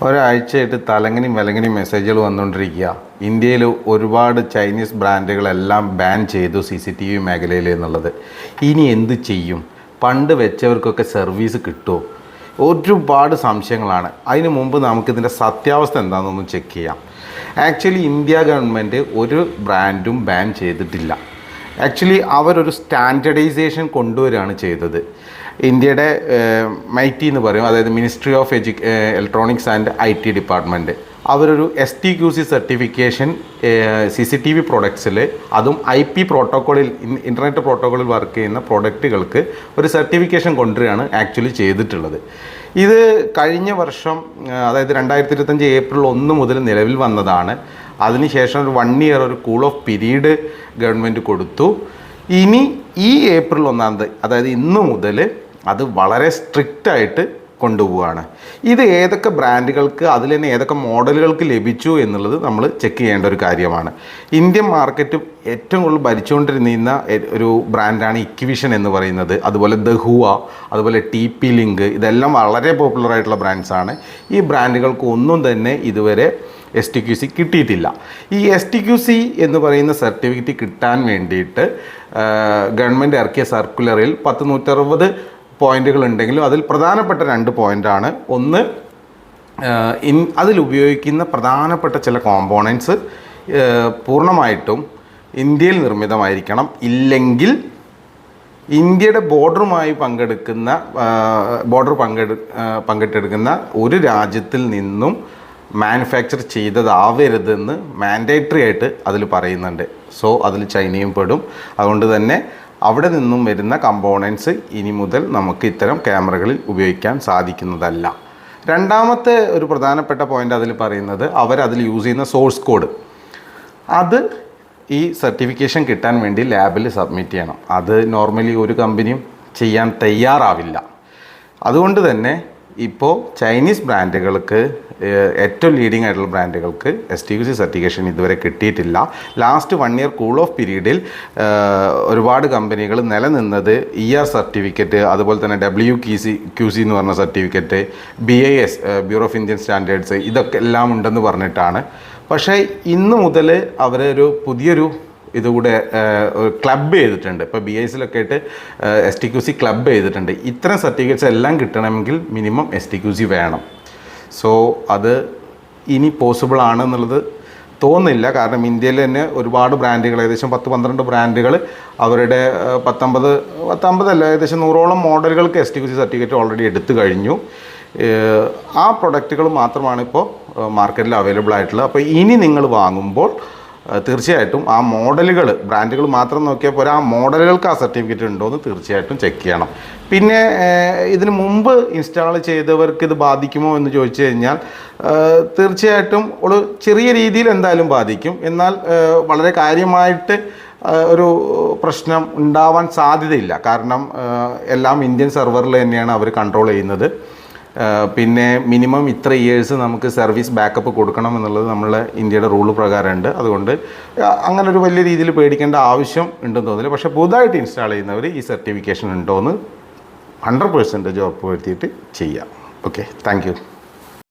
ഒരാഴ്ചയായിട്ട് തലങ്ങനെയും വിലങ്ങനെയും മെസ്സേജുകൾ വന്നുകൊണ്ടിരിക്കുക. ഇന്ത്യയിൽ ഒരുപാട് ചൈനീസ് ബ്രാൻഡുകളെല്ലാം ബാൻ ചെയ്തു CCTV മേഖലയിൽ എന്നുള്ളത്. ഇനി എന്ത് ചെയ്യും? പണ്ട് വെച്ചവർക്കൊക്കെ സർവീസ് കിട്ടുമോ? ഒരുപാട് സംശയങ്ങളാണ്. അതിന് മുമ്പ് നമുക്കിതിൻ്റെ സത്യാവസ്ഥ എന്താണെന്നൊന്ന് ചെക്ക് ചെയ്യാം. ആക്ച്വലി ഇന്ത്യ ഗവൺമെൻറ് ഒരു ബ്രാൻഡും ബാൻ ചെയ്തിട്ടില്ല. ആക്ച്വലി അവരൊരു സ്റ്റാൻഡർഡൈസേഷൻ കൊണ്ടുവരികയാണ് ചെയ്തത്. ഇന്ത്യയുടെ MeitY എന്ന് പറയും, അതായത് ministry of electronics and IT department, അവരൊരു STQC സർട്ടിഫിക്കേഷൻ CCTV പ്രൊഡക്ട്സിൽ, അതും IP പ്രോട്ടോക്കോളിൽ, ഇൻ്റർനെറ്റ് പ്രോട്ടോക്കോളിൽ വർക്ക് ചെയ്യുന്ന പ്രോഡക്റ്റുകൾക്ക് ഒരു സർട്ടിഫിക്കേഷൻ കൊണ്ടുവരികയാണ് ആക്ച്വലി ചെയ്തിട്ടുള്ളത്. ഇത് കഴിഞ്ഞ വർഷം, അതായത് 2025 ഏപ്രിൽ 1 മുതൽ നിലവിൽ വന്നതാണ്. അതിനുശേഷം ഒരു 1 ഇയർ ഒരു കൂൾ ഓഫ് പീരീഡ് ഗവൺമെൻറ് കൊടുത്തു. ഇനി ഈ ഏപ്രിൽ 1-ാം തീയതി, അതായത് ഇന്ന് മുതൽ അത് വളരെ സ്ട്രിക്റ്റായിട്ട് കൊണ്ടുപോവുകയാണ്. ഇത് ഏതൊക്കെ ബ്രാൻഡുകൾക്ക്, അതിൽ തന്നെ ഏതൊക്കെ മോഡലുകൾക്ക് ലഭിച്ചു എന്നുള്ളത് നമ്മൾ ചെക്ക് ചെയ്യേണ്ട ഒരു കാര്യമാണ്. ഇന്ത്യൻ മാർക്കറ്റ് ഏറ്റവും കൂടുതൽ ഭരിച്ചുകൊണ്ടിരുന്ന ഒരു ബ്രാൻഡാണ് ഇക്വിഷൻ എന്ന് പറയുന്നത്. അതുപോലെ ദഹുവ, അതുപോലെ TP ലിങ്ക്, ഇതെല്ലാം വളരെ പോപ്പുലറായിട്ടുള്ള ബ്രാൻഡ്സാണ്. ഈ ബ്രാൻഡുകൾക്ക് ഒന്നും തന്നെ ഇതുവരെ STQC കിട്ടിയിട്ടില്ല. ഈ STQC എന്ന് പറയുന്ന സർട്ടിഫിക്കറ്റ് കിട്ടാൻ വേണ്ടിയിട്ട് ഗവൺമെൻറ് ഇറക്കിയ സർക്കുലറിൽ 160 പോയിന്റുകൾ ഉണ്ടെങ്കിലും അതിൽ പ്രധാനപ്പെട്ട 2 പോയിൻ്റാണ്. ഒന്ന്, അതിലുപയോഗിക്കുന്ന പ്രധാനപ്പെട്ട ചില കോമ്പോണൻസ് പൂർണ്ണമായിട്ടും ഇന്ത്യയിൽ നിർമ്മിതമായിരിക്കണം. ഇല്ലെങ്കിൽ ഇന്ത്യയുടെ ബോർഡറുമായി പങ്കിട്ടെടുക്കുന്ന ഒരു രാജ്യത്തിൽ നിന്നും മാനുഫാക്ചർ ചെയ്തതാവരുതെന്ന് മാൻഡേറ്ററി ആയിട്ട് അതിൽ പറയുന്നുണ്ട്. സോ അതിൽ ചൈനയും പെടും. അതുകൊണ്ട് തന്നെ അവിടെ നിന്നും വരുന്ന കമ്പോണൻസ് ഇനി മുതൽ നമുക്ക് ഇത്തരം ക്യാമറകളിൽ ഉപയോഗിക്കാൻ സാധിക്കുന്നതല്ല. രണ്ടാമത്തെ ഒരു പ്രധാനപ്പെട്ട പോയിൻ്റ് അതിൽ പറയുന്നത്, അവരതിൽ യൂസ് ചെയ്യുന്ന സോഴ്സ് കോഡ്, അത് ഈ സർട്ടിഫിക്കേഷൻ കിട്ടാൻ വേണ്ടി ലാബിൽ സബ്മിറ്റ് ചെയ്യണം. അത് നോർമലി ഒരു കമ്പനിയും ചെയ്യാൻ തയ്യാറാവില്ല. അതുകൊണ്ട് തന്നെ ഇപ്പോൾ ചൈനീസ് ബ്രാൻഡുകൾക്ക്, ഏറ്റവും ലീഡിങ് ആയിട്ടുള്ള ബ്രാൻഡുകൾക്ക് STQC സർട്ടിഫിക്കേഷൻ ഇതുവരെ കിട്ടിയിട്ടില്ല. ലാസ്റ്റ് 1 ഇയർ കൂൾ ഓഫ് പീരീഡിൽ ഒരുപാട് കമ്പനികൾ നിലനിന്നത് ER സർട്ടിഫിക്കറ്റ്, അതുപോലെ തന്നെ WQC എന്ന് പറഞ്ഞ certificate, BIS bureau of Indian standards, ഇതൊക്കെ എല്ലാം ഉണ്ടെന്ന് പറഞ്ഞിട്ടാണ്. പക്ഷേ ഇന്ന് മുതൽ അവരൊരു പുതിയൊരു ഇതുകൂടെ ക്ലബ് ചെയ്തിട്ടുണ്ട്. ഇപ്പോൾ BISലൊക്കെ ആയിട്ട് STQC ക്ലബ് ചെയ്തിട്ടുണ്ട്. ഇത്തരം സർട്ടിഫിക്കറ്റ്സ് എല്ലാം കിട്ടണമെങ്കിൽ മിനിമം STQC വേണം. സോ അത് ഇനി പോസിബിൾ ആണെന്നുള്ളത് തോന്നുന്നില്ല. കാരണം ഇന്ത്യയിൽ തന്നെ ഒരുപാട് ബ്രാൻഡുകൾ, ഏകദേശം 10-12 ബ്രാൻഡുകൾ അവരുടെ 19 അല്ല, ഏകദേശം 100ഓളം മോഡലുകൾക്ക് STQC സർട്ടിഫിക്കറ്റ് ഓൾറെഡി എടുത്തു കഴിഞ്ഞു. ആ പ്രൊഡക്റ്റുകൾ മാത്രമാണ് ഇപ്പോൾ മാർക്കറ്റിൽ അവൈലബിൾ ആയിട്ടുള്ളത്. അപ്പോൾ ഇനി നിങ്ങൾ വാങ്ങുമ്പോൾ തീർച്ചയായിട്ടും ആ മോഡലുകൾ, ബ്രാൻഡുകൾ മാത്രം നോക്കിയാൽ പോരാ, ആ മോഡലുകൾക്ക് ആ സർട്ടിഫിക്കറ്റ് ഉണ്ടോ എന്ന് തീർച്ചയായിട്ടും ചെക്ക് ചെയ്യണം. പിന്നെ ഇതിന് മുമ്പ് ഇൻസ്റ്റാൾ ചെയ്തവർക്ക് ഇത് ബാധിക്കുമോ എന്ന് ചോദിച്ചു കഴിഞ്ഞാൽ തീർച്ചയായിട്ടും ഒരു ചെറിയ രീതിയിൽ എന്തായാലും ബാധിക്കും. എന്നാൽ വളരെ കാര്യമായിട്ട് ഒരു പ്രശ്നം ഉണ്ടാവാൻ സാധ്യതയില്ല. കാരണം എല്ലാം ഇന്ത്യൻ സെർവറിൽ തന്നെയാണ് അവർ കൺട്രോൾ ചെയ്യുന്നത്. പിന്നെ മിനിമം ഇത്ര ഇയേഴ്സ് നമുക്ക് സർവീസ് ബാക്കപ്പ് കൊടുക്കണം എന്നുള്ളത് നമ്മളെ ഇന്ത്യയുടെ റൂള് പ്രകാരമുണ്ട്. അതുകൊണ്ട് അങ്ങനെ ഒരു വലിയ രീതിയിൽ പേടിക്കേണ്ട ആവശ്യം ഉണ്ടെന്ന് തോന്നില്ല. പക്ഷേ പുതുതായിട്ട് ഇൻസ്റ്റാൾ ചെയ്യുന്നവർ ഈ സർട്ടിഫിക്കേഷൻ ഉണ്ടോ എന്ന് 100% ഉറപ്പ് വരുത്തിയിട്ട് ചെയ്യാം. Okay, thank you.